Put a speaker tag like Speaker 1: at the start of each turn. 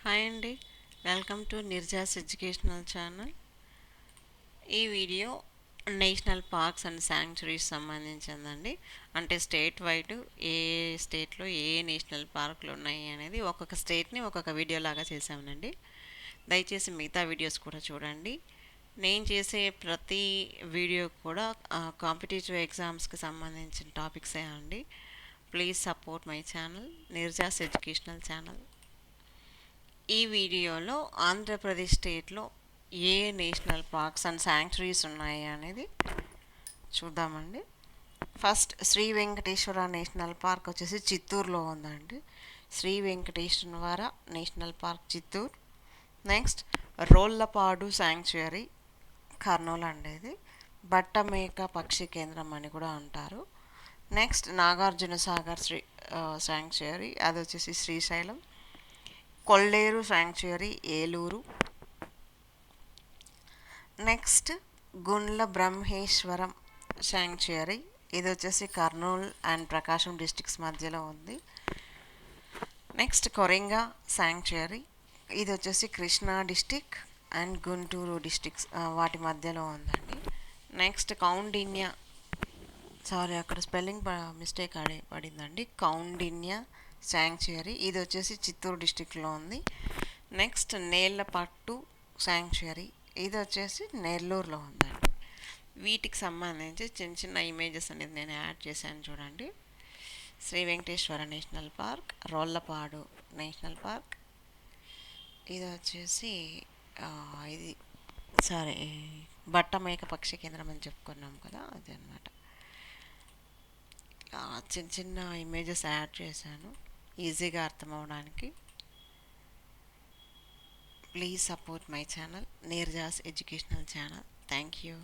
Speaker 1: Hi అండి, welcome to నిర్జాస్ educational channel. ఈ video national parks and sanctuaries సంబంధించిందండి. అంటే స్టేట్ వైడ్ ఏ స్టేట్లో ఏ నేషనల్ పార్కులు ఉన్నాయి అనేది ఒక్కొక్క స్టేట్ని ఒక్కొక్క వీడియో లాగా చేసామనండి. దయచేసి మిగతా వీడియోస్ కూడా చూడండి. నేను చేసే ప్రతి వీడియో కూడా కాంపిటేటివ్ ఎగ్జామ్స్కి సంబంధించిన టాపిక్సే అండి. ప్లీజ్ సపోర్ట్ మై ఛానల్ నిర్జాస్ ఎడ్యుకేషనల్ ఛానల్. ఈ వీడియోలో ఆంధ్రప్రదేశ్ స్టేట్లో ఏ నేషనల్ పార్క్స్ అండ్ శాంక్చురీస్ ఉన్నాయి అనేది చూద్దామండి. First Shri Venkateswara national park వచ్చేసి చిత్తూరులో ఉందండి. Shri Venkateswara national park Chittoor. Next Rollapadu sanctuary Kurnool అండి. ఇది బట్టమేక పక్షి కేంద్రం అని కూడా అంటారు. నెక్స్ట్ నాగార్జున సాగర్ శాంక్చురీ, అది వచ్చేసి Srisailam. Kolleru sanctuary Eluru. Next Gundla Brahmeswaram sanctuary, ఇది వచ్చేసి కర్నూలు అండ్ ప్రకాశం డిస్టిక్స్ మధ్యలో ఉంది. నెక్స్ట్ కొరింగా శాంక్చురీ, ఇది వచ్చేసి Krishna district and Guntur districts వాటి మధ్యలో ఉందండి. నెక్స్ట్ కౌండిన్య, సారీ అక్కడ స్పెల్లింగ్ మిస్టేక్ పడిందండి. కౌండిన్య శాంక్చురీ, ఇది వచ్చేసి చిత్తూరు డిస్టిక్లో ఉంది. నెక్స్ట్ నేలపట్టు శాంక్చురీ, ఇది వచ్చేసి నెల్లూరులో ఉందండి. వీటికి సంబంధించి చిన్న చిన్న ఇమేజెస్ అనేది నేను యాడ్ చేశాను చూడండి. Sri Venkateswara national Park, Rollapadu National Park, ఇది వచ్చేసి ఇది సారీ బట్టమేక పక్షి కేంద్రం అని చెప్పుకున్నాం కదా, అది అనమాట. చిన్న చిన్న ఇమేజెస్ యాడ్ చేశాను ఈజీగా అర్థం అవడానికి. ప్లీజ్ సపోర్ట్ మై ఛానల్ నిర్జాస్ ఎడ్యుకేషనల్ ఛానల్. Thank you.